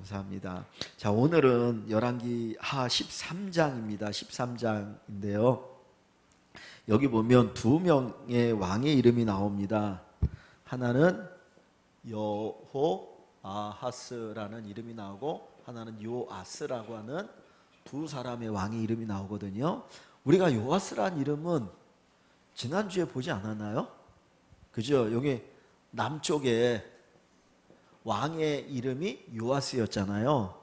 감사합니다. 자, 오늘은 열왕기 하 13장입니다. 13장인데요. 여기 보면 두 명의 왕의 이름이 나옵니다. 하나는 여호아하스라는 이름이 나오고 하나는 요아스라고 하는 두 사람의 왕의 이름이 나오거든요. 우리가 요아스라는 이름은 지난주에 보지 않았나요? 그죠? 여기 남쪽에 왕의 이름이 요아스였잖아요.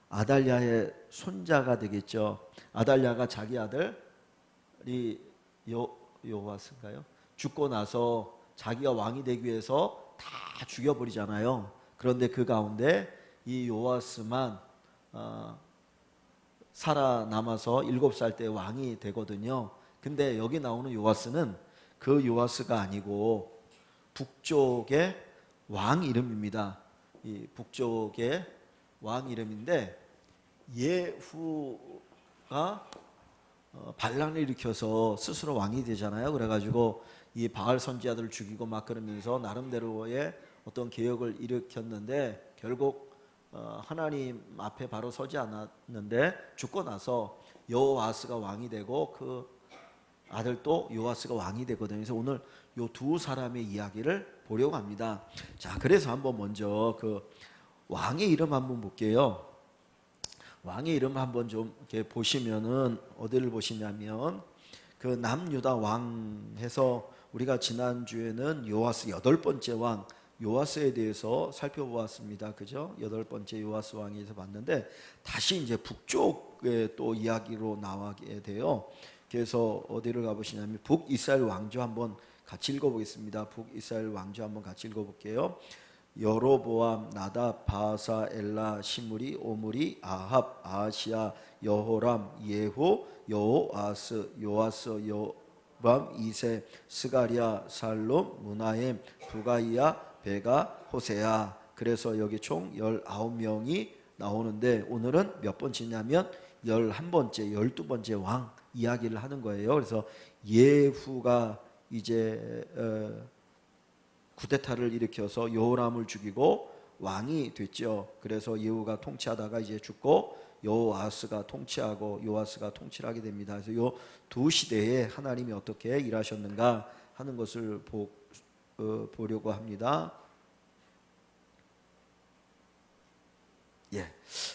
아달랴의 손자가 되겠죠. 아달랴가 자기 아들이 요아스인가요? 죽고 나서 자기가 왕이 되기 위해서 다 죽여버리잖아요. 그런데 그 가운데 이 요아스만 살아남아서 7살 때 왕이 되거든요. 근데 여기 나오는 요아스는 그 요아스가 아니고 북쪽의 왕 이름입니다. 이 북쪽의 왕 이름인데 예후가 반란을 일으켜서 스스로 왕이 되잖아요. 그래가지고 이 바알 선지자들을 죽이고 막 그러면서 나름대로의 어떤 개혁을 일으켰는데 결국 하나님 앞에 바로 서지 않았는데 죽고 나서 여호아스가 왕이 되고 그 아들도 요아스가 왕이 되거든요. 그래서 오늘 요 두 사람의 이야기를 보려고 합니다. 자, 그래서 한번 먼저 그 왕의 이름 한번 볼게요. 왕의 이름 한번 좀 이렇게 보시면은 어디를 보시냐면 그 남유다 왕 해서 우리가 지난주에는 요아스 8번째 왕 요아스에 대해서 살펴보았습니다. 그죠? 8번째 요아스 왕에서 봤는데 다시 이제 북쪽의 또 이야기로 나가게 돼요. 그래서 어디를 가보시냐면 북이스라엘 왕조 한번 같이 읽어보겠습니다. 북이스라엘 왕조 한번 같이 읽어볼게요. 여로보암, 나답, 바사, 엘라, 시므리, 오므리, 아합, 아하시야, 여호람, 예후, 여호아스, 요아스, 여밤, 이세, 스가랴, 살롬, 무나엠, 부가이야, 베가, 호세야. 그래서 여기 총 19명이 나오는데 오늘은 몇 번째냐면 11번째, 12번째 왕 이야기를 하는 거예요. 그래서 예후가 이제 쿠데타를 일으켜서 여호람을 죽이고 왕이 됐죠. 그래서 예후가 통치하다가 이제 죽고 여호아스가 통치하고 요아스가 통치를 하게 됩니다. 그래서 이 두 시대에 하나님이 어떻게 일하셨는가 하는 것을 보려고 합니다. 예,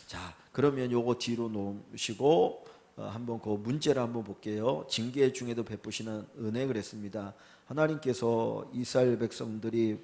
자 그러면 요거 뒤로 놓으시고 한번 그 문제를 한번 볼게요. 징계 중에도 베푸시는 은혜 그랬습니다. 하나님께서 이스라엘 백성들이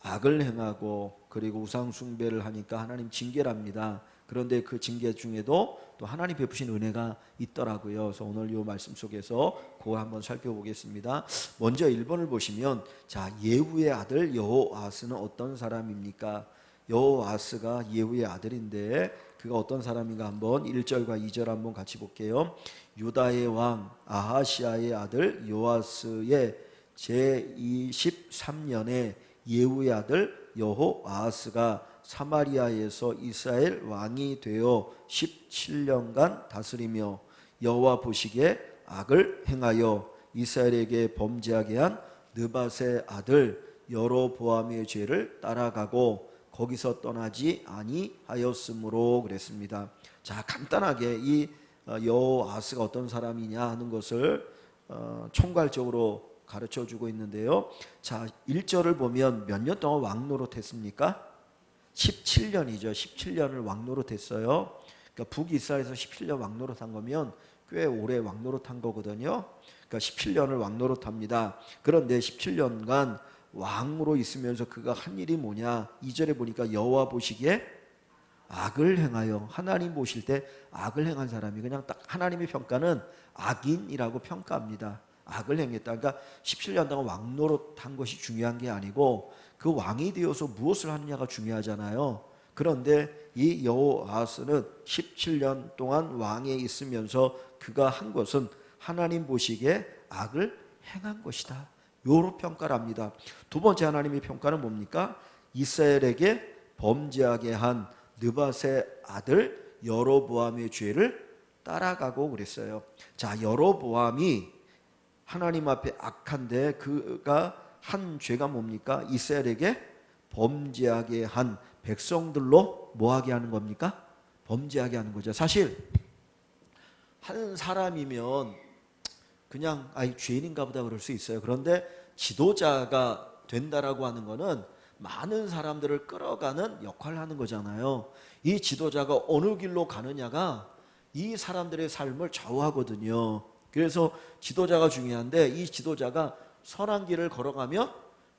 악을 행하고 그리고 우상 숭배를 하니까 하나님 징계를 합니다. 그런데 그 징계 중에도 또 하나님 베푸신 은혜가 있더라고요. 그래서 오늘 이 말씀 속에서 그거 한번 살펴보겠습니다. 먼저 1번을 보시면 자 예후의 아들 여호아스는 어떤 사람입니까? 여호아스가 예후의 아들인데 그가 어떤 사람인가 한번 1절과 2절 한번 같이 볼게요. 유다의 왕 아하시아의 아들 요아스의 제23년에 예후의 아들 여호아스가 사마리아에서 이스라엘 왕이 되어 17년간 다스리며 여호와 보시기에 악을 행하여 이스라엘에게 범죄하게 한 느밧의 아들 여로보암의 죄를 따라가고 거기서 떠나지 아니하였으므로 그랬습니다. 자 간단하게 이 여호아스가 어떤 사람이냐 하는 것을 총괄적으로 가르쳐주고 있는데요. 자 1절을 보면 몇 년 동안 왕노릇 했습니까? 17년이죠. 17년을 왕노릇 했어요. 그러니까 북이스라엘에서 17년 왕노릇 한 거면 꽤 오래 왕노릇 한 거거든요. 그러니까 17년을 왕노릇 합니다. 그런데 17년간 왕으로 있으면서 그가 한 일이 뭐냐? 2절에 보니까 여호와 보시기에 악을 행하여 하나님 보실 때 악을 행한 사람이 그냥 딱 하나님의 평가는 악인이라고 평가합니다. 악을 행했다. 그러니까 17년 동안 왕노릇한 것이 중요한 게 아니고 그 왕이 되어서 무엇을 하느냐가 중요하잖아요. 그런데 이 여호아스는 17년 동안 왕에 있으면서 그가 한 것은 하나님 보시기에 악을 행한 것이다. 요로 평가를 합니다. 두 번째 하나님의 평가는 뭡니까? 이스라엘에게 범죄하게 한 느밧의 아들 여로보암의 죄를 따라가고 그랬어요. 자, 여로보암이 하나님 앞에 악한데 그가 한 죄가 뭡니까? 이스라엘에게 범죄하게 한 백성들로 뭐하게 하는 겁니까? 범죄하게 하는 거죠. 사실 한 사람이면 그냥 죄인인가 보다 그럴 수 있어요. 그런데 지도자가 된다라고 하는 거는 많은 사람들을 끌어가는 역할을 하는 거잖아요. 이 지도자가 어느 길로 가느냐가 이 사람들의 삶을 좌우하거든요. 그래서 지도자가 중요한데 이 지도자가 선한 길을 걸어가면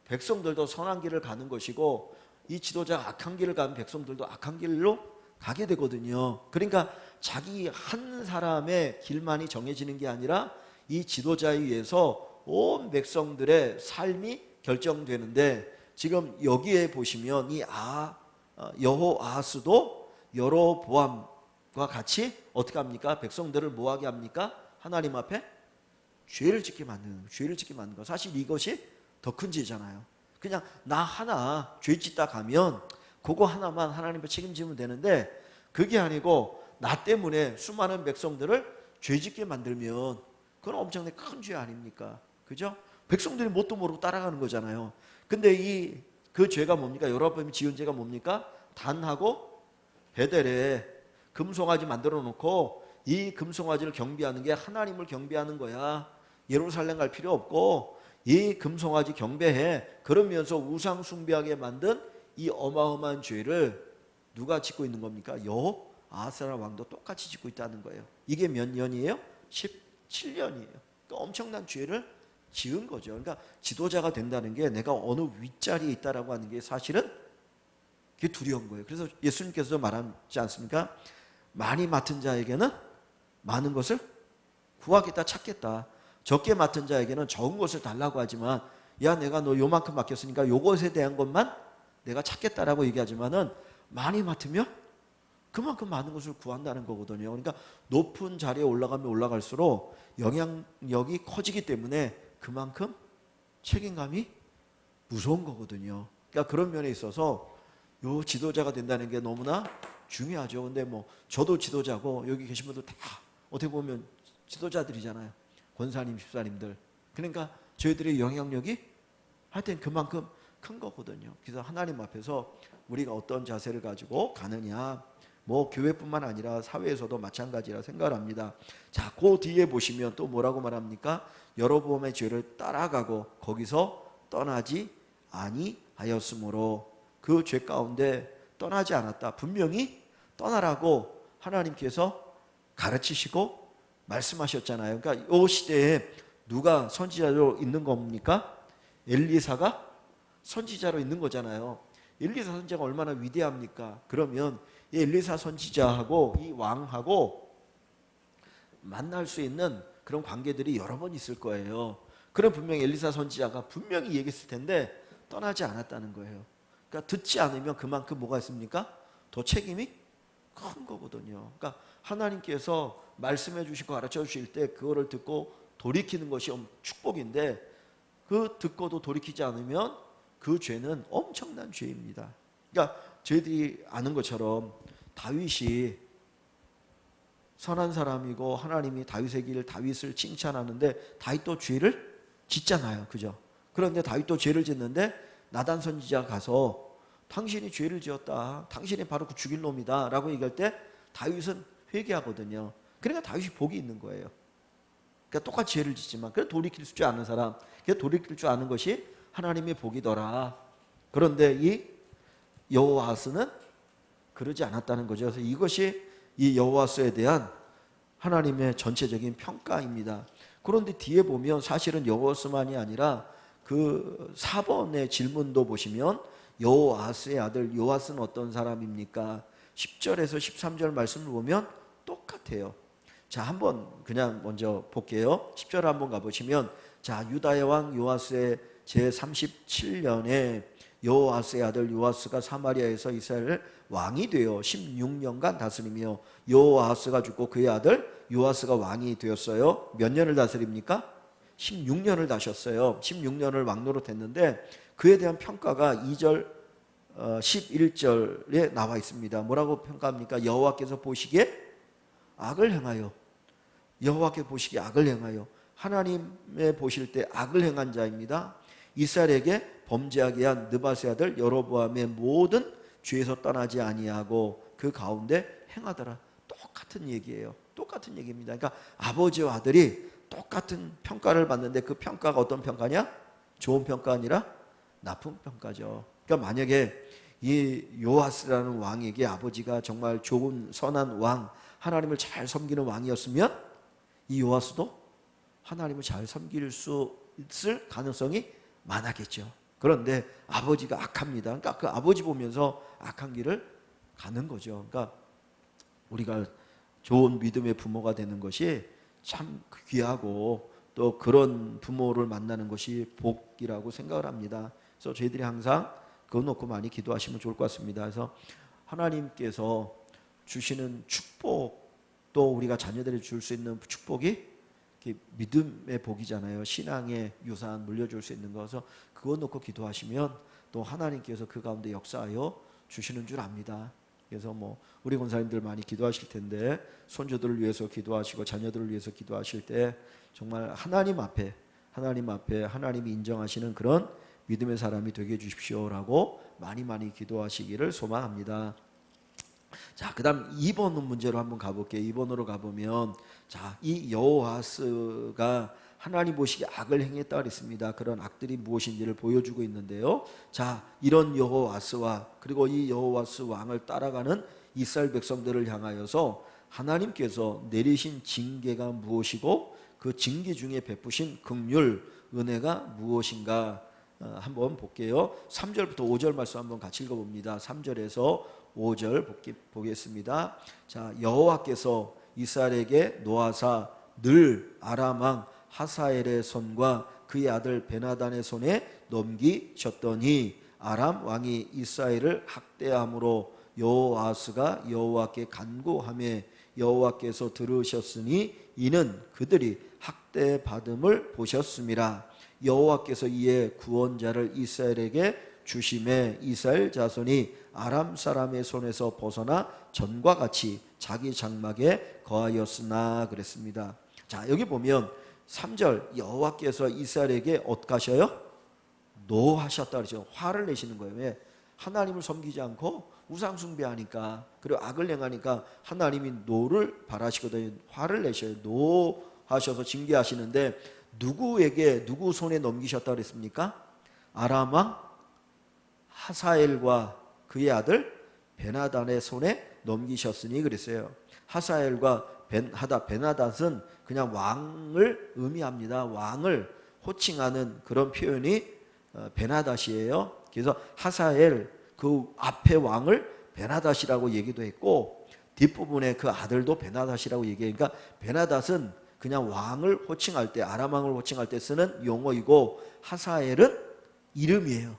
백성들도 선한 길을 가는 것이고 이 지도자가 악한 길을 가면 백성들도 악한 길로 가게 되거든요. 그러니까 자기 한 사람의 길만이 정해지는 게 아니라 이 지도자에 의해서 온 백성들의 삶이 결정되는데 지금 여기에 보시면 이 여호아하스도 여로보암과 같이 어떻게 합니까? 백성들을 뭐하게 합니까? 하나님 앞에 죄를 짓게 만드는 거. 사실 이것이 더 큰 죄잖아요. 그냥 나 하나 죄 짓다 가면 그거 하나만 하나님께 책임지면 되는데 그게 아니고 나 때문에 수많은 백성들을 죄 짓게 만들면 그건 엄청나게 큰 죄 아닙니까? 그죠? 백성들이 뭣도 모르고 따라가는 거잖아요. 근데 그 죄가 뭡니까? 여로보암이 지은 죄가 뭡니까? 단하고 베델에 금송아지 만들어 놓고 이 금송아지를 경배하는 게 하나님을 경배하는 거야. 예루살렘 갈 필요 없고 이 금송아지 경배해. 그러면서 우상 숭배하게 만든 이 어마어마한 죄를 누가 짓고 있는 겁니까? 여호아하스라 왕도 똑같이 짓고 있다는 거예요. 이게 몇 년이에요? 17년이에요. 그러니까 엄청난 죄를 지은 거죠. 그러니까 지도자가 된다는 게 내가 어느 윗자리에 있다라고 하는 게 사실은 그게 두려운 거예요. 그래서 예수님께서 말하지 않습니까? 많이 맡은 자에게는 많은 것을 구하겠다, 찾겠다. 적게 맡은 자에게는 적은 것을 달라고 하지만 야 내가 너 요만큼 맡겼으니까 요것에 대한 것만 내가 찾겠다라고 얘기하지만은 많이 맡으면 그만큼 많은 것을 구한다는 거거든요. 그러니까 높은 자리에 올라가면 올라갈수록 영향력이 커지기 때문에 그만큼 책임감이 무서운 거거든요. 그러니까 그런 면에 있어서 요 지도자가 된다는 게 너무나 중요하죠. 근데 뭐 저도 지도자고 여기 계신 분들 다 어떻게 보면 지도자들이잖아요. 권사님, 집사님들. 그러니까 저희들의 영향력이 하여튼 그만큼 큰 거거든요. 그래서 하나님 앞에서 우리가 어떤 자세를 가지고 가느냐, 뭐 교회뿐만 아니라 사회에서도 마찬가지라 생각을 합니다. 자, 그 뒤에 보시면 또 뭐라고 말합니까? 여로보암의 죄를 따라가고 거기서 떠나지 아니하였으므로 그 죄 가운데 떠나지 않았다. 분명히 떠나라고 하나님께서 가르치시고 말씀하셨잖아요. 그러니까 이 시대에 누가 선지자로 있는 겁니까? 엘리사가 선지자로 있는 거잖아요. 엘리사 선지자가 얼마나 위대합니까? 그러면 이 엘리사 선지자하고 이 왕하고 만날 수 있는 그런 관계들이 여러 번 있을 거예요. 그럼 분명히 엘리사 선지자가 분명히 얘기했을 텐데 떠나지 않았다는 거예요. 그러니까 듣지 않으면 그만큼 뭐가 있습니까? 더 책임이 큰 거거든요. 그러니까 하나님께서 말씀해 주시고 가르쳐 주실 때 그거를 듣고 돌이키는 것이 축복인데 그 듣고도 돌이키지 않으면 그 죄는 엄청난 죄입니다. 그러니까 저희들이 아는 것처럼 다윗이 선한 사람이고 하나님이 다윗의 길 다윗을 칭찬하는데 다윗도 죄를 짓잖아요. 그죠? 그런데 다윗도 죄를 짓는데 나단 선지자가 가서 당신이 죄를 지었다. 당신이 바로 그 죽일 놈이다. 라고 얘기할 때 다윗은 회개하거든요. 그러니까 다윗이 복이 있는 거예요. 그러니까 똑같이 죄를 짓지만 그래 돌이킬 줄 아는 사람, 그래 돌이킬 줄 아는 것이 하나님의 복이더라. 그런데 이 여호아하스는 그러지 않았다는 거죠. 그래서 이것이 이 여호아스에 대한 하나님의 전체적인 평가입니다. 그런데 뒤에 보면 사실은 여호아스만이 아니라 그 4번의 질문도 보시면 여호아스의 아들 요아스는 어떤 사람입니까? 10절에서 13절 말씀을 보면 똑같아요. 자, 한번 그냥 먼저 볼게요. 10절 한번 가보시면 자, 유다의 왕 요아스의 제37년에 여호아스의 아들 요아스가 사마리아에서 이스라엘을 왕이 되어 16년간 다스리며 여호아스가 죽고 그의 아들 요아스가 왕이 되었어요. 몇 년을 다스립니까? 16년을 다셨어요. 16년을 왕노릇했는데 그에 대한 평가가 2절 11절에 나와 있습니다. 뭐라고 평가합니까? 여호와께서 보시기에 악을 행하여 여호와께 보시기에 악을 행하여 하나님의 보실 때 악을 행한 자입니다. 이스라엘에게 범죄하게 한 느바스의 아들 여로보암의 모든 죄에서 떠나지 아니하고 그 가운데 행하더라. 똑같은 얘기예요. 똑같은 얘기입니다. 그러니까 아버지와 아들이 똑같은 평가를 받는데 그 평가가 어떤 평가냐? 좋은 평가 아니라 나쁜 평가죠. 그러니까 만약에 이 요아스라는 왕에게 아버지가 정말 좋은 선한 왕, 하나님을 잘 섬기는 왕이었으면 이 요아스도 하나님을 잘 섬길 수 있을 가능성이 많았겠죠. 그런데 아버지가 악합니다. 그러니까 그 아버지 보면서 악한 길을 가는 거죠. 그러니까 우리가 좋은 믿음의 부모가 되는 것이 참 귀하고 또 그런 부모를 만나는 것이 복이라고 생각을 합니다. 그래서 저희들이 항상 그거 놓고 많이 기도하시면 좋을 것 같습니다. 그래서 하나님께서 주시는 축복, 또 우리가 자녀들이 줄 수 있는 축복이 믿음의 복이잖아요. 신앙의 유산 물려줄 수 있는 것을 그거 놓고 기도하시면 또 하나님께서 그 가운데 역사하여 주시는 줄 압니다. 그래서 뭐 우리 권사님들 많이 기도하실 텐데 손주들을 위해서 기도하시고 자녀들을 위해서 기도하실 때 정말 하나님 앞에 하나님이 인정하시는 그런 믿음의 사람이 되게 해주십시오라고 많이 기도하시기를 소망합니다. 자, 그 다음 2번 문제로 한번 가볼게요. 2번으로 가보면, 자, 이 여호아스가 하나님 보시기에 악을 행했다 그랬습니다. 그런 악들이 무엇인지를 보여주고 있는데요. 자, 이런 여호아스와 그리고 이 여호아스 왕을 따라가는 이스라엘 백성들을 향하여서 하나님께서 내리신 징계가 무엇이고 그 징계 중에 베푸신 긍휼, 은혜가 무엇인가 한번 볼게요. 3절부터 5절 말씀 한번 같이 읽어봅니다. 3절에서 5절 보겠습니다. 자, 여호와께서 이스라엘에게 노하사 늘 아람 왕 하사엘의 손과 그의 아들 베나단의 손에 넘기셨더니 아람 왕이 이스라엘을 학대함으로 여호아스가 여호와께 간구하매 여호와께서 들으셨으니 이는 그들이 학대받음을 보셨음이라. 여호와께서 이에 구원자를 이스라엘에게 주심에 이스라엘 자손이 아람 사람의 손에서 벗어나 전과 같이 자기 장막에 거하였으나 그랬습니다. 자, 여기 보면 3절 여호와께서 이스라엘에게 어떡하셔요? 노하셨다 그러죠. 화를 내시는 거예요. 왜? 하나님을 섬기지 않고 우상 숭배하니까 그리고 악을 행하니까 하나님이 노를 바라시거든요. 화를 내셔요. 노하셔서 징계하시는데 누구에게 누구 손에 넘기셨다 그랬습니까? 아람 왕 하사엘과 그의 아들 베나단의 손에 넘기셨으니 그랬어요. 하사엘과 베나단은 그냥 왕을 의미합니다. 왕을 호칭하는 그런 표현이 베나닷이에요. 그래서 하사엘 그 앞에 왕을 베나닷이라고 얘기도 했고 뒷부분에 그 아들도 베나닷이라고 얘기해요. 그러니까 베나닷은 그냥 왕을 호칭할 때 아람 왕을 호칭할 때 쓰는 용어이고 하사엘은 이름이에요.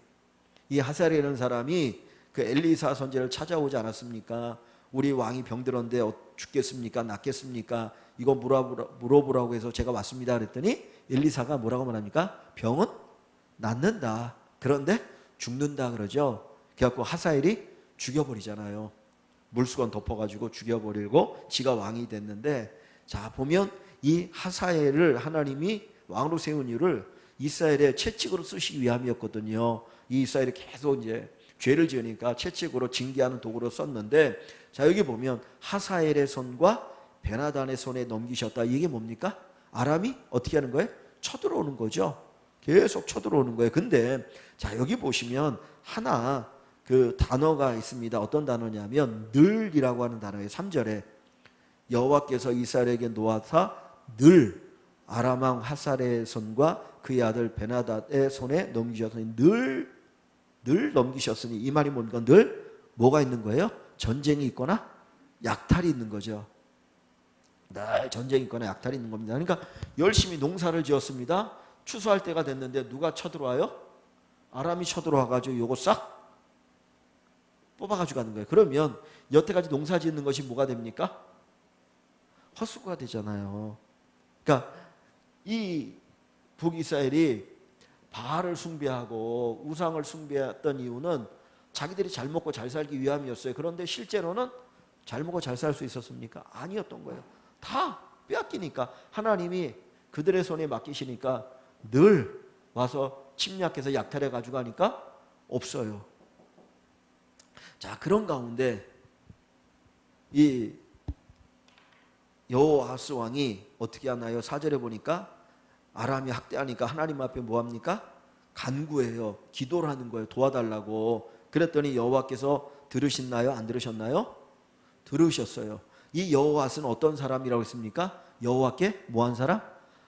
이 하사엘이라는 사람이 그 엘리사 선지자를 찾아오지 않았습니까? 우리 왕이 병들었는데 죽겠습니까? 낫겠습니까? 이거 물어보라고 해서 제가 왔습니다 그랬더니 엘리사가 뭐라고 말합니까? 병은 낫는다. 그런데 죽는다 그러죠. 그래갖고 하사엘이 죽여버리잖아요. 물수건 덮어가지고 죽여버리고 지가 왕이 됐는데, 자 보면 이 하사엘을 하나님이 왕으로 세운 이유를 이스라엘의 채찍으로 쓰시기 위함이었거든요. 이 이스라엘이 계속 이제 죄를 지으니까 채찍으로 징계하는 도구로 썼는데, 자 여기 보면 하사엘의 손과 베나단의 손에 넘기셨다. 이게 뭡니까? 아람이 어떻게 하는 거예요? 쳐들어오는 거죠. 계속 쳐들어오는 거예요. 근데 자 여기 보시면 하나 그 단어가 있습니다. 어떤 단어냐면 늘이라고 하는 단어예요. 3절에 여호와께서 이스라엘에게 노하사 늘 아람 왕 하사엘의 손과 그의 아들 베나닷의 손에 넘기셨으니 늘 넘기셨으니 이 말이 뭡니까? 늘 뭐가 있는 거예요? 전쟁이 있거나 약탈이 있는 거죠. 늘 전쟁이 있거나 약탈이 있는 겁니다. 그러니까 열심히 농사를 지었습니다. 추수할 때가 됐는데 누가 쳐들어와요? 아람이 쳐들어와가지고 요거 싹 뽑아가지고 가는 거예요. 그러면 여태까지 농사 짓는 것이 뭐가 됩니까? 헛수고가 되잖아요. 그러니까 이 북이스라엘이 바알을 숭배하고 우상을 숭배했던 이유는 자기들이 잘 먹고 잘 살기 위함이었어요. 그런데 실제로는 잘 먹고 잘 살 수 있었습니까? 아니었던 거예요. 다 빼앗기니까 하나님이 그들의 손에 맡기시니까 늘 와서 침략해서 약탈해 가지고 가니까 없어요. 자, 그런 가운데 이 여호아스 왕이 어떻게 하나요? 4절에 보니까 아람이 학대하니까 하나님 앞에 뭐합니까? 간구해요. 기도를 하는 거예요. 도와달라고. 그랬더니 여호와께서 들으셨나요? 안 들으셨나요? 들으셨어요. 이 여호아스는 어떤 사람이라고 했습니까? 여호와께 뭐한 사람?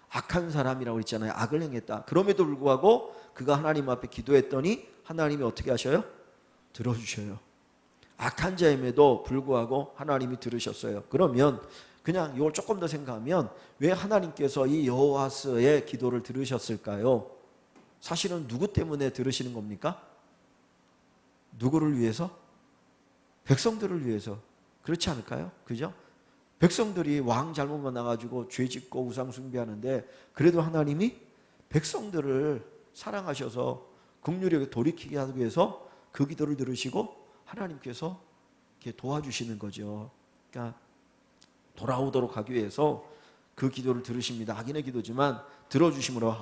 악한 사람이라고 했잖아요. 악을 행했다. 그럼에도 불구하고 그가 하나님 앞에 기도했더니 하나님이 어떻게 하셔요? 들어주셔요. 악한 자임에도 불구하고 하나님이 들으셨어요. 그러면 그냥 이걸 조금 더 생각하면 왜 하나님께서 이 여호아스의 기도를 들으셨을까요? 사실은 누구 때문에 들으시는 겁니까? 누구를 위해서? 백성들을 위해서. 그렇지 않을까요? 그죠? 백성들이 왕 잘못 만나가지고 죄 짓고 우상 숭배하는데 그래도 하나님이 백성들을 사랑하셔서 긍휼하게 돌이키게 하기 위해서 그 기도를 들으시고 하나님께서 이렇게 도와주시는 거죠. 그러니까 돌아오도록 하기 위해서 그 기도를 들으십니다. 악인의 기도지만 들어주심으로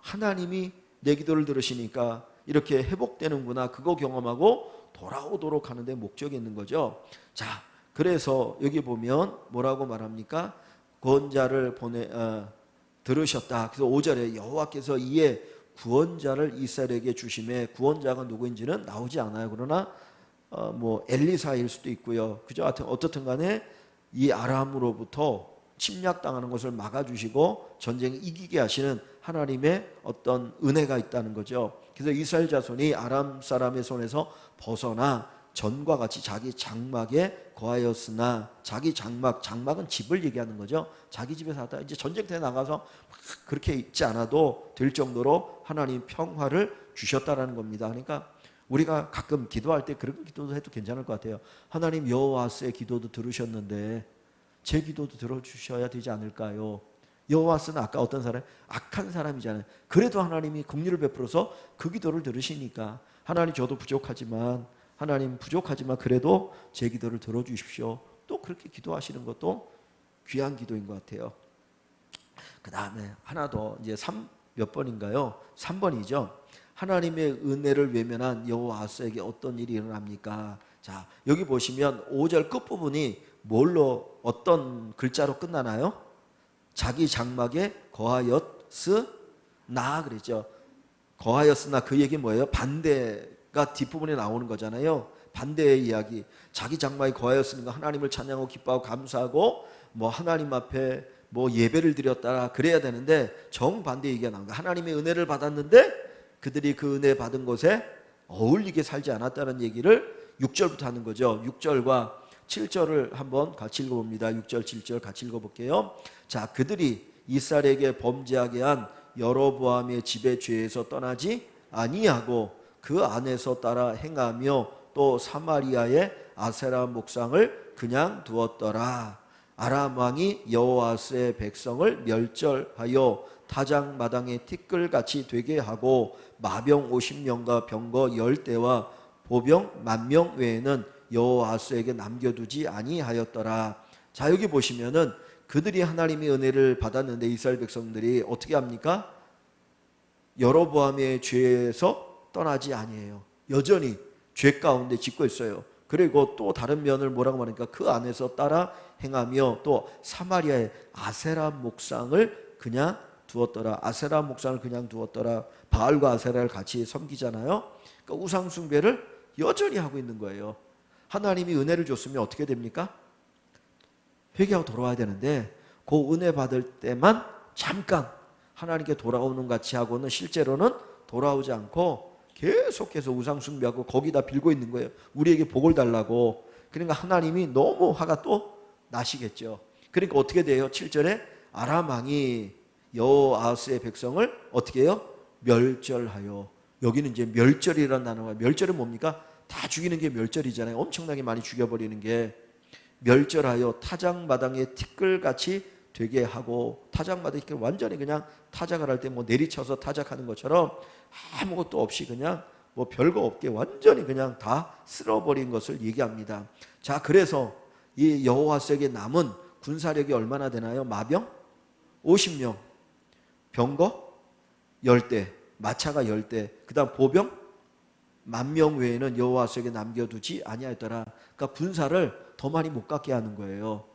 하나님이 내 기도를 들으시니까 이렇게 회복되는구나. 그거 경험하고 돌아오도록 하는 데 목적이 있는 거죠. 자, 그래서 여기 보면 뭐라고 말합니까? 구원자를 들으셨다. 그래서 5절에 여호와께서 이에 구원자를 이스라엘에게 주심에 구원자가 누구인지는 나오지 않아요. 그러나 뭐 엘리사일 수도 있고요. 그죠? 하여튼 어떻든 간에 이 아람으로부터 침략당하는 것을 막아주시고 전쟁에 이기게 하시는 하나님의 어떤 은혜가 있다는 거죠. 그래서 이스라엘 자손이 아람 사람의 손에서 벗어나 전과 같이 자기 장막에 거하였으나 자기 장막은 집을 얘기하는 거죠. 자기 집에서 하다 이제 전쟁터에 나가서 그렇게 있지 않아도 될 정도로 하나님 평화를 주셨다라는 겁니다. 그러니까 우리가 가끔 기도할 때 그런 기도도 해도 괜찮을 것 같아요. 하나님 여호아스의 기도도 들으셨는데 제 기도도 들어주셔야 되지 않을까요? 여호아스는 아까 어떤 사람? 악한 사람이잖아요. 그래도 하나님이 긍휼을 베풀어서 그 기도를 들으시니까 하나님 저도 부족하지만 그래도 제 기도를 들어주십시오. 또 그렇게 기도하시는 것도 귀한 기도인 것 같아요. 그 다음에 하나 더 이제 몇 번인가요? 3번이죠. 하나님의 은혜를 외면한 여호아스에게 어떤 일이 일어납니까? 자, 여기 보시면 5절 끝부분이 뭘로 어떤 글자로 끝나나요? 자기 장막에 거하였으나 그랬죠. 거하였으나 그 얘기 뭐예요? 반대가 뒷부분에 나오는 거잖아요. 반대의 이야기. 자기 장막에 거하였으니까 하나님을 찬양하고 기뻐하고 감사하고 뭐 하나님 앞에 뭐 예배를 드렸다 그래야 되는데 정반대 얘기가 나온 거예요. 하나님의 은혜를 받았는데 그들이 그 은혜 받은 곳에 어울리게 살지 않았다는 얘기를 6절부터 하는 거죠. 6절과 7절을 한번 같이 읽어봅니다. 6절 7절 같이 읽어볼게요. 자, 그들이 이스라엘에게 범죄하게 한 여로보암의 집의 죄에서 떠나지 아니하고 그 안에서 따라 행하며 또 사마리아의 아세라 목상을 그냥 두었더라. 아람 왕이 여호아스의 백성을 멸절하여 타작마당에 티끌같이 되게 하고 마병 50명과 병거 10대와 보병 10,000명 외에는 여호아스에게 남겨두지 아니하였더라. 자, 여기 보시면은 그들이 하나님의 은혜를 받았는데 이스라엘 백성들이 어떻게 합니까? 여로보암의 죄에서 떠나지 아니에요. 여전히 죄 가운데 짓고 있어요. 그리고 또 다른 면을 뭐라고 말하니까 그 안에서 따라 행하며 또 사마리아의 아세라 목상을 그냥 두었더라. 아세라 목상을 그냥 두었더라. 바알과 아세라를 같이 섬기잖아요. 그러니까 우상 숭배를 여전히 하고 있는 거예요. 하나님이 은혜를 줬으면 어떻게 됩니까? 회개하고 돌아와야 되는데 그 은혜 받을 때만 잠깐 하나님께 돌아오는 같이 하고는 실제로는 돌아오지 않고 계속해서 우상 숭배하고 거기다 빌고 있는 거예요. 우리에게 복을 달라고. 그러니까 하나님이 너무 화가 또 나시겠죠. 그러니까 어떻게 돼요? 7절에 아람 왕이 여호아스의 백성을 어떻게 해요? 멸절하여. 여기는 이제 멸절이라는 단어가, 멸절은 뭡니까? 다 죽이는 게 멸절이잖아요. 엄청나게 많이 죽여버리는 게. 멸절하여 타작마당에 티끌같이 되게 하고, 타작마당에 완전히 그냥 타작을 할 때 뭐 내리쳐서 타작하는 것처럼 아무것도 없이 그냥 뭐 별거 없게 완전히 그냥 다 쓸어버린 것을 얘기합니다. 자, 그래서 이 여호아스에게 남은 군사력이 얼마나 되나요? 마병 50명, 병거 10대. 마차가 10대, 그다음 보병 10,000명 외에는 여호와스에게 남겨두지 아니하였더라. 그러니까 군사를 더 많이 못 갖게 하는 거예요.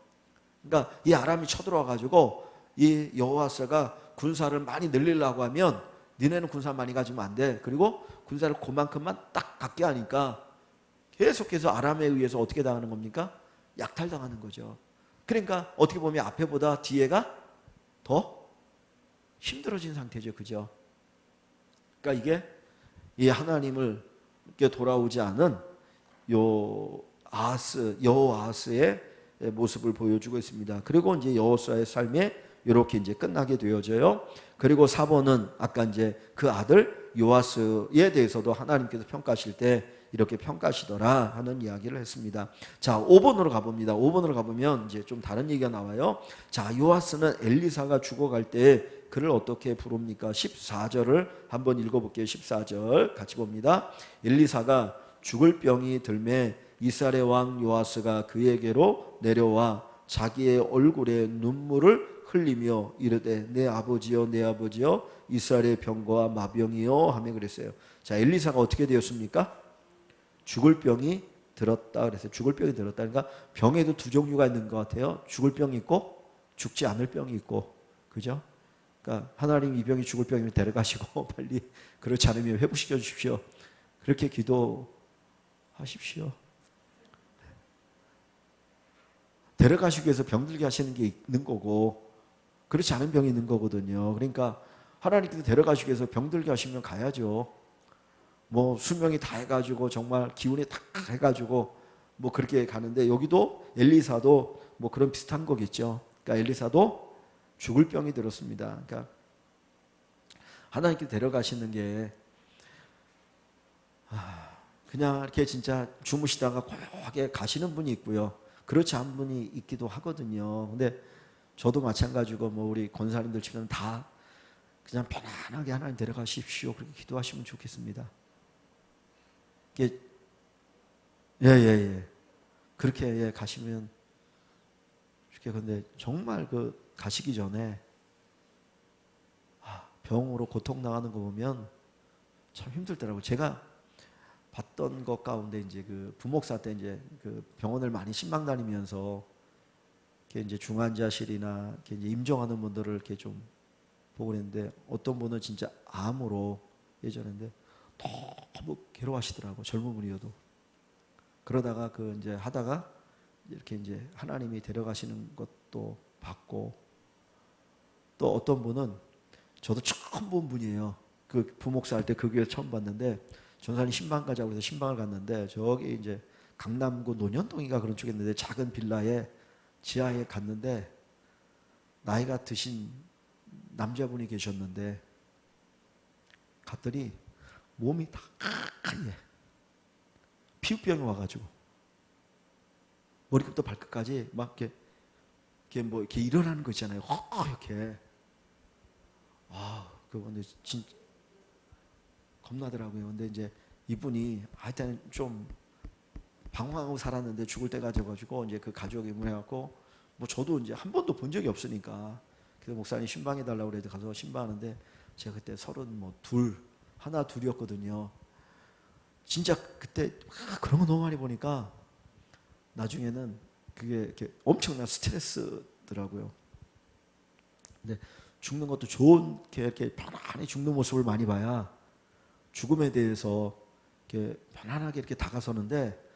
그러니까 이 아람이 쳐들어와 가지고 이 여호와스가 군사를 많이 늘리려고 하면 니네는 군사 많이 가지면 안 돼. 그리고 군사를 그만큼만 딱 갖게 하니까 계속해서 아람에 의해서 어떻게 당하는 겁니까? 약탈당하는 거죠. 그러니까 어떻게 보면 앞에보다 뒤에가 더 힘들어진 상태죠. 그죠? 그러니까 이게 이 하나님을 이렇게 돌아오지 않은 여호아스의 모습을 보여주고 있습니다. 그리고 이제 여호수아의 삶에 이렇게 이제 끝나게 되어져요. 그리고 4번은 아까 이제 그 아들 요아스에 대해서도 하나님께서 평가하실 때 이렇게 평가하시더라 하는 이야기를 했습니다. 자, 5번으로 가봅니다. 5번으로 가보면 이제 좀 다른 얘기가 나와요. 자, 요아스는 엘리사가 죽어갈 때 그를 어떻게 부릅니까? 14절을 한번 읽어볼게요. 14절 같이 봅니다. 엘리사가 죽을 병이 들매 이스라엘의 왕 요아스가 그에게로 내려와 자기의 얼굴에 눈물을 흘리며 이르되 내 아버지여 내 아버지여 이스라엘의 병과 마병이여 하며 그랬어요. 자, 엘리사가 어떻게 되었습니까? 죽을 병이 들었다 그랬어요. 죽을 병이 들었다. 그러니까 병에도 두 종류가 있는 것 같아요. 죽을 병이 있고 죽지 않을 병이 있고, 그죠? 그러니까 하나님 이 병이 죽을 병이면 데려가시고 빨리, 그렇지 않으면 회복시켜 주십시오. 그렇게 기도하십시오. 데려가시기 위해서 병들게 하시는 게 있는 거고 그렇지 않은 병이 있는 거거든요. 그러니까 하나님께서 데려가시기 위해서 병들게 하시면 가야죠. 뭐 수명이 다 해가지고 정말 기운이 다 해가지고 뭐 그렇게 가는데, 여기도 엘리사도 뭐 그런 비슷한 거겠죠. 그러니까 엘리사도 죽을 병이 들었습니다. 그러니까 하나님께 데려가시는 게 그냥 이렇게 진짜 주무시다가 고요하게 가시는 분이 있고요. 그렇지 않은 분이 있기도 하거든요. 근데 저도 마찬가지고 뭐 우리 권사님들 치면 다 그냥 편안하게 하나님 데려가십시오. 그렇게 기도하시면 좋겠습니다. 이게 그렇게 가시면 좋게. 근데 정말 그 가시기 전에 병으로 고통 당하는 거 보면 참 힘들더라고요. 제가 봤던 것 가운데 이제 그 부목사 때 이제 그 병원을 많이 신방 다니면서 이렇게 이제 중환자실이나 이렇게 이제 임종하는 분들을 이렇게 좀 보고 그랬는데, 어떤 분은 진짜 암으로 예전인데 너무 괴로워하시더라고. 젊은 분이어도. 그러다가 그 이제 하다가 이렇게 이제 하나님이 데려가시는 것도 봤고, 또 어떤 분은 저도 처음 본 분이에요. 그 부목사 할 때 그 교회 처음 봤는데, 전사님 신방 가자고 해서 신방을 갔는데 저기 이제 강남구 논현동인가 그런 쪽에 있는데 작은 빌라에 지하에 갔는데 나이가 드신 남자분이 계셨는데, 갔더니 몸이 다 하얘. 피부병이 와가지고 머리부터 발끝까지 막 이렇게 뭐 이렇게 일어나는 거 있잖아요. 이렇게. 그거 근데 진짜 겁나더라고요. 근데 이제 이분이 하여튼 좀 방황하고 살았는데 죽을 때가 돼가지고 이제 그 가족이 문해갖고, 뭐 저도 이제 한 번도 본 적이 없으니까 그래서 목사님 신방해 달라고 그래도 가서 신방하는데, 제가 그때 32, 하나 둘이었거든요. 진짜 그때 그런 거 너무 많이 보니까 나중에는 그게 이렇게 엄청난 스트레스더라고요. 근데 죽는 것도 좋게 이렇게 편안히 죽는 모습을 많이 봐야 죽음에 대해서 이렇게 편안하게 이렇게 다가서는데,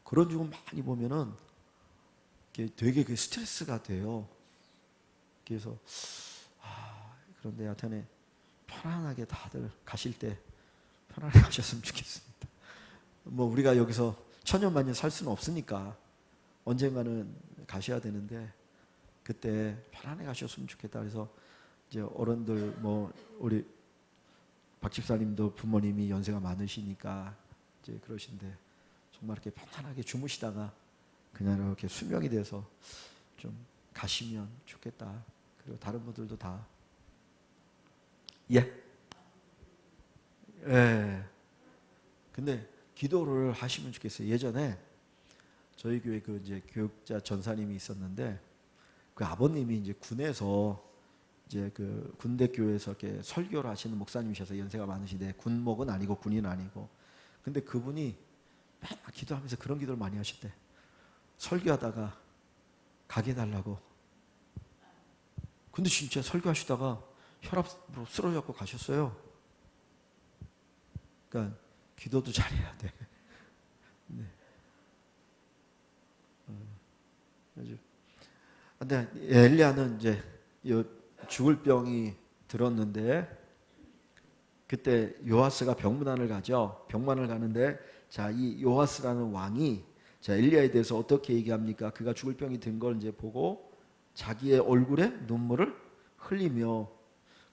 그런 죽음 많이 보면은 되게 그 스트레스가 돼요. 그래서 그런데 여하튼에 편안하게 다들 가실 때 편안하게 가셨으면 좋겠습니다. 뭐 우리가 여기서 천년만년 살 수는 없으니까 언젠가는 가셔야 되는데 그때 편안하게 가셨으면 좋겠다. 그래서 이제 어른들 뭐 우리 박 집사님도 부모님이 연세가 많으시니까 이제 그러신데, 정말 이렇게 편안하게 주무시다가 그냥 이렇게 수명이 돼서 좀 가시면 좋겠다. 그리고 다른 분들도 다 근데 기도를 하시면 좋겠어요. 예전에 저희 교회 그 이제 교육자 전사님이 있었는데, 그 아버님이 이제 군에서 이제 그 군대 교회에서 이렇게 설교를 하시는 목사님이셔서 연세가 많으신데 군목은 아니고 군인 아니고 근데 그분이 맨날 기도하면서 그런 기도를 많이 하셨대. 설교하다가 가게 해달라고. 근데 진짜 설교하시다가 혈압으로 쓰러져갖고 가셨어요. 그러니까 기도도 잘해야 돼. 네. 근데 엘리야는 이제 죽을 병이 들었는데 그때 요아스가 병문안을 가죠. 병문안을 가는데 자, 이 요아스라는 왕이 자, 엘리야에 대해서 어떻게 얘기합니까? 그가 죽을 병이 든 걸 이제 보고 자기의 얼굴에 눈물을 흘리며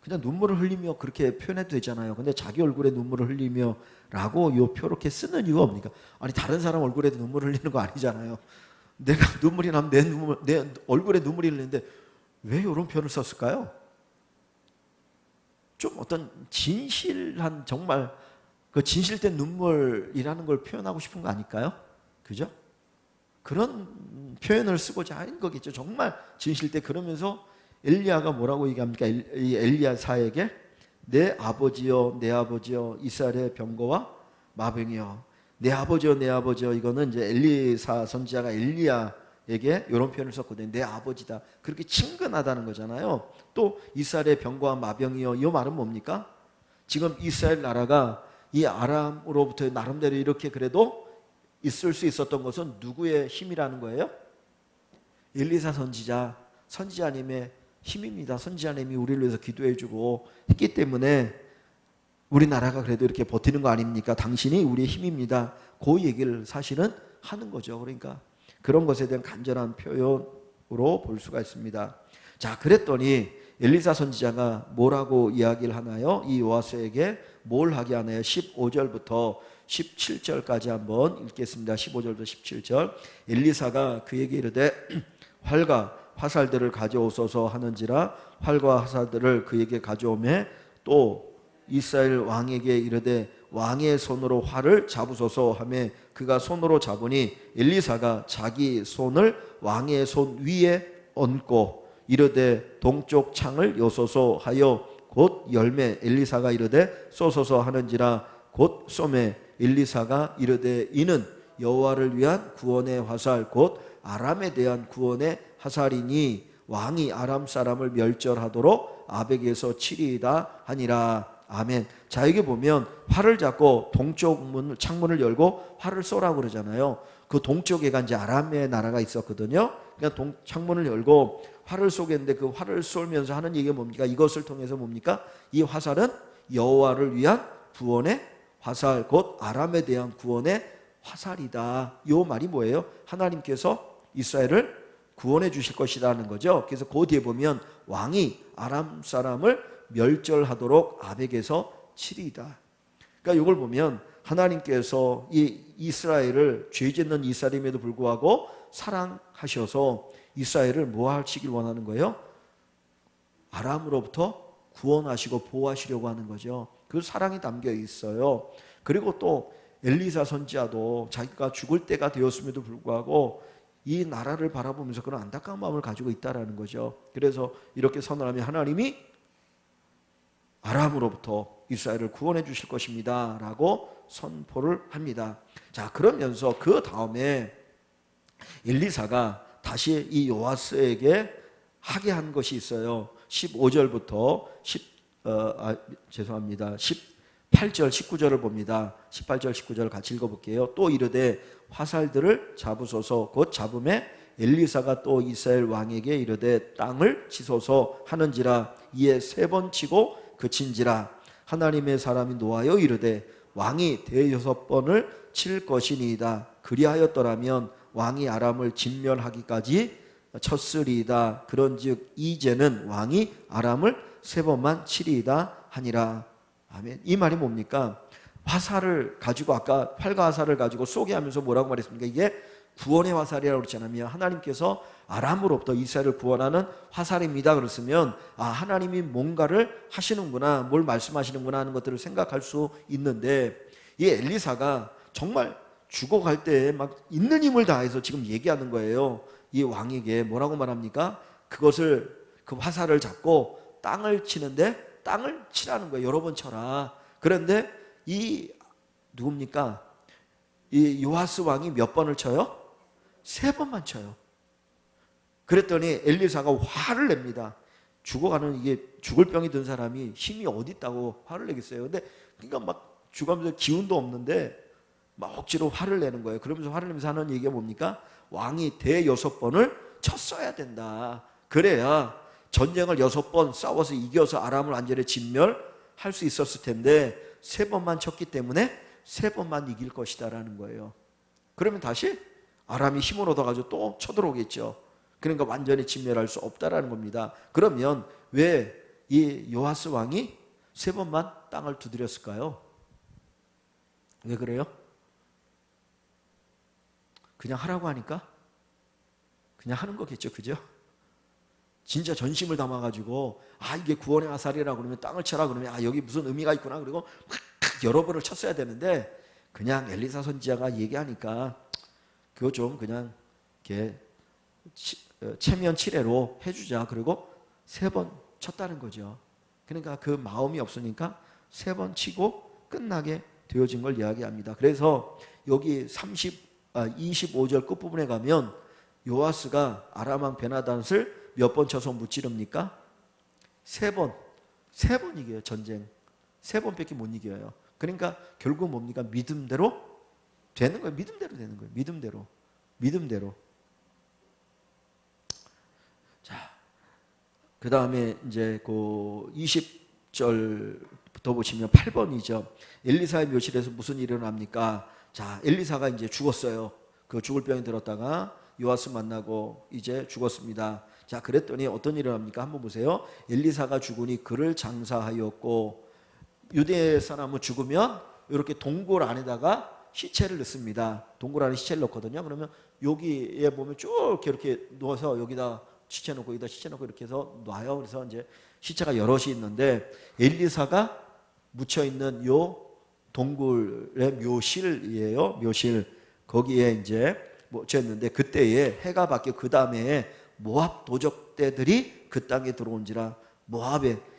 그냥 눈물을 흘리며 그렇게 표현해도 되잖아요. 근데 자기 얼굴에 눈물을 흘리며 라고 요 표렇게 쓰는 이유가 뭡니까? 아니 다른 사람 얼굴에도 눈물을 흘리는 거 아니잖아요. 내가 눈물이 나면 내 얼굴에 눈물이 흘리는데 왜 이런 표현을 썼을까요? 좀 어떤 진실한 정말 그 진실된 눈물이라는 걸 표현하고 싶은 거 아닐까요? 그죠? 그런 표현을 쓰고자 하는 거겠죠. 정말 진실돼. 그러면서 엘리야가 뭐라고 얘기합니까? 이 엘리야사에게 내 아버지여 내 아버지여 이스라엘의 병거와 마병이여 내 아버지여 내 아버지여. 이거는 이제 엘리사 선지자가 엘리야에게 이런 표현을 썼거든요. 내 아버지다. 그렇게 친근하다는 거잖아요. 또 이스라엘의 병거와 마병이여. 이 말은 뭡니까? 지금 이스라엘 나라가 이 아람으로부터 나름대로 이렇게 그래도 있을 수 있었던 것은 누구의 힘이라는 거예요? 엘리사 선지자님의 힘입니다. 선지자님이 우리를 위해서 기도해주고 했기 때문에 우리나라가 그래도 이렇게 버티는 거 아닙니까? 당신이 우리의 힘입니다. 그 얘기를 사실은 하는 거죠. 그러니까 그런 것에 대한 간절한 표현으로 볼 수가 있습니다. 자, 그랬더니 엘리사 선지자가 뭐라고 이야기를 하나요? 이 요아스에게 뭘 하게 하나요? 15절부터 17절까지 한번 읽겠습니다. 15절부터 17절. 엘리사가 그에게 이르되 활과 화살들을 가져오소서 하는지라 활과 화살들을 그에게 가져오매 또 이스라엘 왕에게 이르되 왕의 손으로 활을 잡으소서 하매 그가 손으로 잡으니 엘리사가 자기 손을 왕의 손 위에 얹고 이르되 동쪽 창을 여소서 하여 곧 열매 엘리사가 이르되 쏘소서 하는지라 곧 쏘매 엘리사가 이르되 이는 여호와를 위한 구원의 화살 곧 아람에 대한 구원의 화살이니 왕이 아람 사람을 멸절하도록 아벡에서 치리이다 하니라. 아멘. 자, 여기 보면 활을 잡고 동쪽 창문을 열고 활을 쏘라고 그러잖아요. 그 동쪽에가 이제 아람의 나라가 있었거든요. 그러니까 창문을 열고 활을 쏘겠는데 그 활을 쏘면서 하는 얘기가 뭡니까? 이것을 통해서 뭡니까? 이 화살은 여호와를 위한 구원의 화살 곧 아람에 대한 구원의 화살이다. 이 말이 뭐예요? 하나님께서 이스라엘을 구원해 주실 것이라는 거죠. 그래서 그 뒤에 보면 왕이 아람 사람을 멸절하도록 아벡에서 치리이다. 그러니까 이걸 보면 하나님께서 이 이스라엘을 죄 짓는 이스라엘임에도 불구하고 사랑하셔서 이스라엘을 뭐 하시길 원하는 거예요? 아람으로부터 구원하시고 보호하시려고 하는 거죠. 그 사랑이 담겨 있어요. 그리고 또 엘리사 선지자도 자기가 죽을 때가 되었음에도 불구하고 이 나라를 바라보면서 그런 안타까운 마음을 가지고 있다라는 거죠. 그래서 이렇게 선언하면 하나님이 아람으로부터 이스라엘을 구원해 주실 것입니다 라고 선포를 합니다. 자, 그러면서 그 다음에 엘리사가 다시 이 요아스에게 하게 한 것이 있어요. 15절부터 18절 19절을 봅니다. 18절 19절 같이 읽어볼게요. 또 이르되 화살들을 잡으소서 곧 잡음에 엘리사가 또 이스라엘 왕에게 이르되 땅을 치소서 하는지라 이에 3번 치고 그친지라 하나님의 사람이 노하여 이르되 왕이 6번을 칠 것이니이다. 그리하였더라면 왕이 아람을 진멸하기까지 쳤으리이다. 그런즉 이제는 왕이 아람을 3번만 치리이다 하니라. 아멘. 이 말이 뭡니까? 화살을 가지고 아까 활과 화살을 가지고 쏘게 하면서 뭐라고 말했습니까? 이게 구원의 화살이라고 그랬잖아요. 하나님께서 아람으로부터 이스라엘을 구원하는 화살입니다. 그랬으면 하나님이 뭔가를 하시는구나, 뭘 말씀하시는구나 하는 것들을 생각할 수 있는데 이 엘리사가 정말 죽어갈 때 막 있는 힘을 다해서 지금 얘기하는 거예요. 이 왕에게 뭐라고 말합니까? 그 화살을 잡고 땅을 치는데 땅을 치라는 거예요. 여러 번 쳐라. 그런데 이 누굽니까? 이 요아스 왕이 몇 번을 쳐요? 3번만 쳐요. 그랬더니 엘리사가 화를 냅니다. 죽어가는, 이게 죽을 병이 든 사람이 힘이 어디 있다고 화를 내겠어요. 근데 그러니까 막 죽으면서 기운도 없는데 막 억지로 화를 내는 거예요. 그러면서 화를 내면서 하는 얘기가 뭡니까? 왕이 대6번을 쳤어야 된다. 그래야 전쟁을 6번 싸워서 이겨서 아람을 완전히 진멸할 수 있었을 텐데 3번만 쳤기 때문에 3번만 이길 것이다라는 거예요. 그러면 다시 아람이 힘을 얻어가지고 또 쳐들어오겠죠. 그러니까 완전히 진멸할 수 없다라는 겁니다. 그러면 왜 이 요아스 왕이 3번만 땅을 두드렸을까요? 왜 그래요? 그냥 하라고 하니까 그냥 하는 거겠죠, 그죠? 진짜 전심을 담아가지고 이게 구원의 화살이라 그러면 땅을 쳐라 그러면 여기 무슨 의미가 있구나 그리고 막 여러 번을 쳤어야 되는데 그냥 엘리사 선지자가 얘기하니까 그거 좀 그냥 이렇게 체면 칠해로 해주자. 그리고 3번 쳤다는 거죠. 그러니까 그 마음이 없으니까 3번 치고 끝나게 되어진 걸 이야기합니다. 그래서 여기 25절 끝부분에 가면 요아스가 아람 왕 베나닷을 몇 번 쳐서 무찌릅니까? 3번. 3번 이겨요. 전쟁 3번밖에 못 이겨요. 그러니까 결국 뭡니까? 믿음대로 되는 거예요. 믿음대로 되는 거예요. 믿음대로. 자, 그 다음에 이제 그 20절부터 보시면 8번이죠. 엘리사의 묘실에서 무슨 일이 일어납니까? 자, 엘리사가 이제 죽었어요. 그 죽을 병이 들었다가 요아스 만나고 이제 죽었습니다. 자, 그랬더니 어떤 일이 일어납니까? 한번 보세요. 엘리사가 죽으니 그를 장사하였고, 유대 사람은 죽으면 이렇게 동굴 안에다가 시체를 넣습니다. 동굴 안에 시체를 넣거든요. 그러면 여기에 보면 쭉 이렇게 누워서 여기다 시체 놓고 여기다 시체 놓고 이렇게 해서 놔요. 그래서 이제 시체가 여럿이 있는데 엘리사가 묻혀 있는 요 동굴의 묘실이에요. 묘실. 거기에 이제 묻혀 있는데 그때에 해가 바뀌어 그 다음에 모압 도적대들이 그 땅에 들어온지라.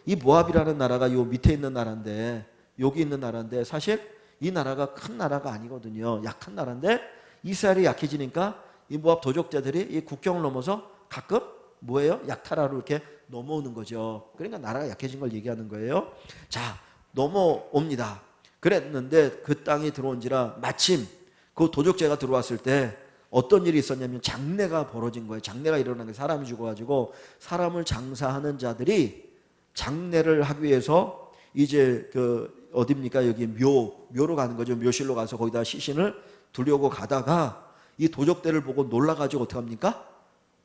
이 모압이라는 나라가 요 밑에 있는 나라인데, 여기 있는 나라인데 사실 이 나라가 큰 나라가 아니거든요. 약한 나라인데 이스라엘이 약해지니까 이 모압 도적대들이 이 국경을 넘어서 가끔 뭐예요? 약탈하러 이렇게 넘어오는 거죠. 그러니까 나라가 약해진 걸 얘기하는 거예요. 자, 넘어옵니다. 그랬는데 그 땅이 들어온지라 마침 그 도적제가 들어왔을 때 어떤 일이 있었냐면 장례가 벌어진 거예요. 장례가 일어난 게 사람이 죽어가지고 사람을 장사하는 자들이 장례를 하기 위해서 이제 그 어딥니까? 여기 묘로 가는 거죠. 묘실로 가서 거기다 시신을 두려고 가다가 이 도적대를 보고 놀라가지고 어떻게 합니까?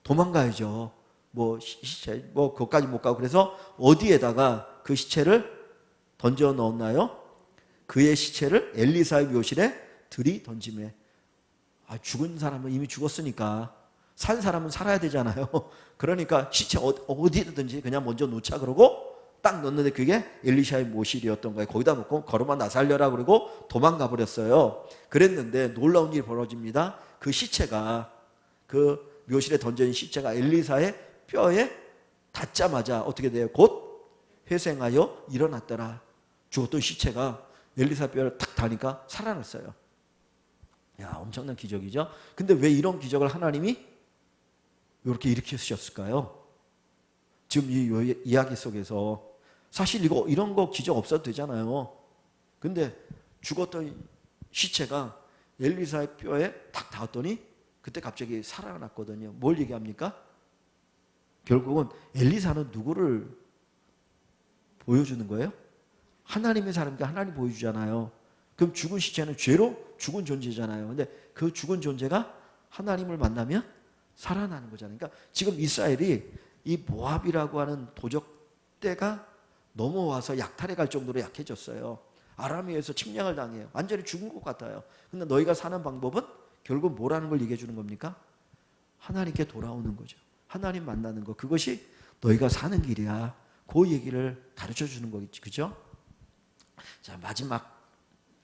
도망가야죠. 시체 그것까지 못 가고 그래서 어디에다가 그 시체를 던져 넣었나요? 그의 시체를 엘리사의 묘실에 들이던지매. 죽은 사람은 이미 죽었으니까 산 사람은 살아야 되잖아요. 그러니까 시체 어디든지 그냥 먼저 놓자 그러고 딱 넣었는데 그게 엘리샤의 묘실이었던 거예요. 거기다 놓고 걸어만 나 살려라 그러고 도망가 버렸어요. 그랬는데 놀라운 일이 벌어집니다. 그 시체가 그 묘실에 던져진 시체가 엘리사의 뼈에 닿자마자 어떻게 돼요? 곧 회생하여 일어났더라. 죽었던 시체가 엘리사 뼈를 탁 닿으니까 살아났어요. 야, 엄청난 기적이죠. 근데 왜 이런 기적을 하나님이 이렇게 일으키셨을까요? 지금 이 이야기 속에서 사실 이런 거 기적 없어도 되잖아요. 근데 죽었던 시체가 엘리사의 뼈에 탁 닿았더니 그때 갑자기 살아났거든요. 뭘 얘기합니까? 결국은 엘리사는 누구를 보여주는 거예요? 하나님의 사람과 하나님 보여주잖아요. 그럼 죽은 시체는 죄로 죽은 존재잖아요. 근데 그 죽은 존재가 하나님을 만나면 살아나는 거잖아요. 그러니까 지금 이스라엘이 이 모압이라고 하는 도적대가 넘어와서 약탈해 갈 정도로 약해졌어요. 아람에서 침략을 당해요. 완전히 죽은 것 같아요. 근데 너희가 사는 방법은 결국 뭐라는 걸 얘기해 주는 겁니까? 하나님께 돌아오는 거죠. 하나님 만나는 거. 그것이 너희가 사는 길이야. 그 얘기를 가르쳐 주는 거겠지. 그죠? 자, 마지막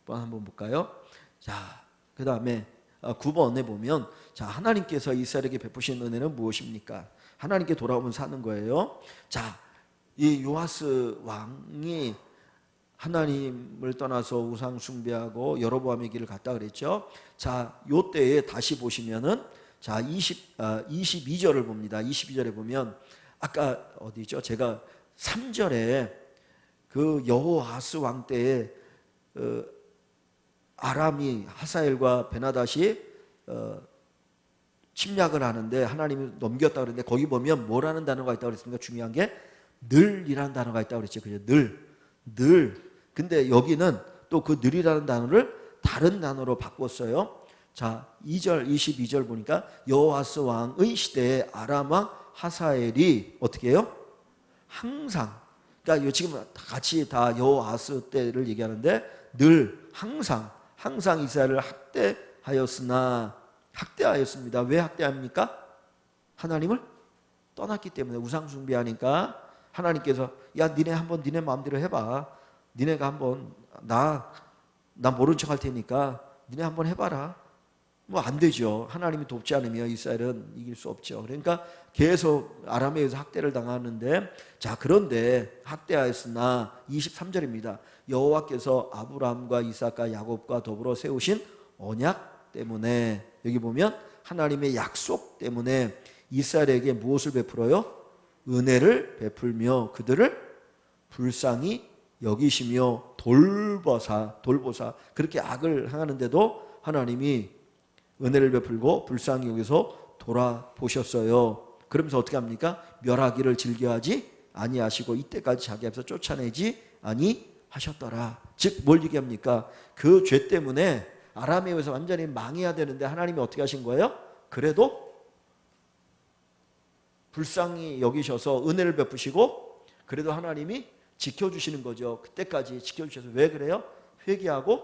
번 한번 볼까요? 자, 그 다음에 9번에 보면 자, 하나님께서 이스라엘에게 베푸신 은혜는 무엇입니까? 하나님께 돌아오면 사는 거예요. 자, 이 요아스 왕이 하나님을 떠나서 우상 숭배하고 여로보암의 길을 갔다 그랬죠. 자, 요 때에 다시 보시면은 자, 22절을 봅니다. 22절에 보면 아까 어디죠? 제가 3절에 그 여호아스 왕 때에 아람이 하사엘과 베나다시 침략을 하는데 하나님이 넘겼다 그랬는데 거기 보면 뭐라는 단어가 있다고 그랬습니까? 중요한 게 늘이라는 단어가 있다고 그랬죠. 그죠? 늘. 근데 여기는 또 그 늘이라는 단어를 다른 단어로 바꿨어요. 자, 2절 22절 보니까 여호아스 왕의 시대에 아람 왕 하사엘이 어떻게 해요? 항상, 그러니까 지금 같이 다 여호아스 때를 얘기하는데 늘 항상 이스라엘을 학대하였습니다. 왜 학대합니까? 하나님을 떠났기 때문에. 우상 숭배하니까 하나님께서 야, 니네 마음대로 해봐. 니네가 한번 나 모른 척 할 테니까 니네 한번 해봐라. 뭐 안 되죠. 하나님이 돕지 않으면 이스라엘은 이길 수 없죠. 그러니까 계속 아람에 의해서 학대를 당하는데, 자, 그런데 학대하였으나 23절입니다. 여호와께서 아브라함과 이삭과 야곱과 더불어 세우신 언약 때문에, 여기 보면 하나님의 약속 때문에 이스라엘에게 무엇을 베풀어요? 은혜를 베풀며 그들을 불쌍히 여기시며 돌보사 그렇게 악을 행하는데도 하나님이 은혜를 베풀고 불쌍히 여기서 돌아보셨어요. 그러면서 어떻게 합니까? 멸하기를 즐겨하지 아니하시고 이때까지 자기 앞에서 쫓아내지 아니하셨더라. 즉 뭘 얘기합니까? 그 죄 때문에 아람에 의해서 완전히 망해야 되는데 하나님이 어떻게 하신 거예요? 그래도 불쌍히 여기셔서 은혜를 베푸시고 그래도 하나님이 지켜주시는 거죠. 그때까지 지켜주셔서. 왜 그래요? 회개하고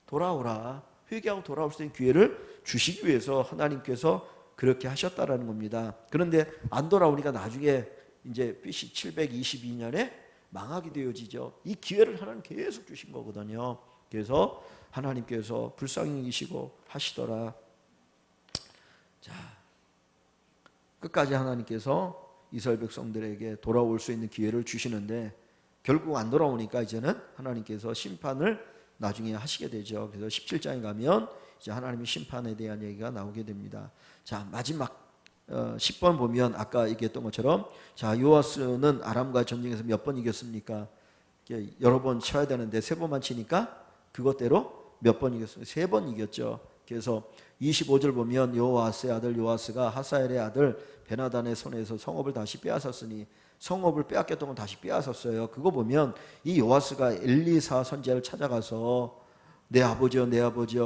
돌아오라. 회개하고 돌아올 수 있는 기회를 주시기 위해서 하나님께서 그렇게 하셨다라는 겁니다. 그런데 안 돌아오니까 나중에 이제 BC 722년에 망하게 되어지죠. 이 기회를 하나님 계속 주신 거거든요. 그래서 하나님께서 불쌍히 여기시고 하시더라. 자, 끝까지 하나님께서 이스라엘 백성들에게 돌아올 수 있는 기회를 주시는데 결국 안 돌아오니까 이제는 하나님께서 심판을 나중에 하시게 되죠. 그래서 17장에 가면 이제 하나님의 심판에 대한 얘기가 나오게 됩니다. 자, 마지막 10번 보면 아까 얘기했던 것처럼, 자, 요아스는 아람과 전쟁에서 몇 번 이겼습니까? 여러 번 쳐야 되는데 3번만 치니까 그것대로 몇 번 이겼습니까? 3번 이겼죠. 그래서 25절 보면 여호아스의 아들 요아스가 하사엘의 아들 베나단의 손에서 성읍을 다시 빼앗았으니, 성읍을 빼앗겼던 건 다시 빼앗았어요. 그거 보면 이 요아스가 엘리사 선지자를 찾아가서 내 아버지여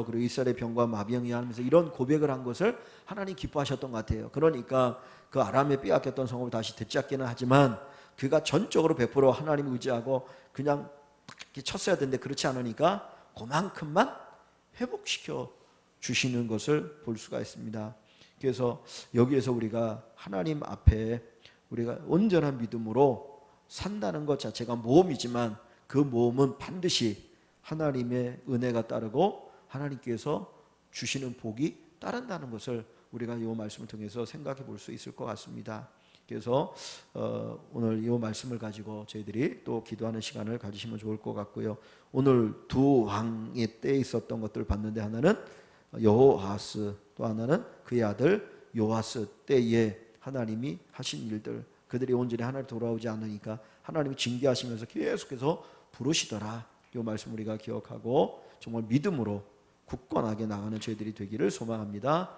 그리고 이스라엘의 병과 마병이 하면서 이런 고백을 한 것을 하나님 기뻐하셨던 것 같아요. 그러니까 그 아람에 빼앗겼던 성읍을 다시 되찾기는 하지만 그가 전적으로 100% 하나님 의지하고 그냥 이렇게 쳤어야 되는데 그렇지 않으니까 그만큼만 회복시켜 주시는 것을 볼 수가 있습니다. 그래서 여기에서 우리가 하나님 앞에 우리가 온전한 믿음으로 산다는 것 자체가 모험이지만 그 모험은 반드시 하나님의 은혜가 따르고 하나님께서 주시는 복이 따른다는 것을 우리가 이 말씀을 통해서 생각해 볼 수 있을 것 같습니다. 그래서 오늘 이 말씀을 가지고 저희들이 또 기도하는 시간을 가지시면 좋을 것 같고요. 오늘 두 왕의 때에 있었던 것들을 봤는데 하나는 여호아스, 또 하나는 그의 아들 요아스 때에 하나님이 하신 일들, 그들이 온전히 하나님 돌아오지 않으니까 하나님이 징계하시면서 계속해서 부르시더라. 이 말씀 우리가 기억하고 정말 믿음으로 굳건하게 나가는 저희들이 되기를 소망합니다.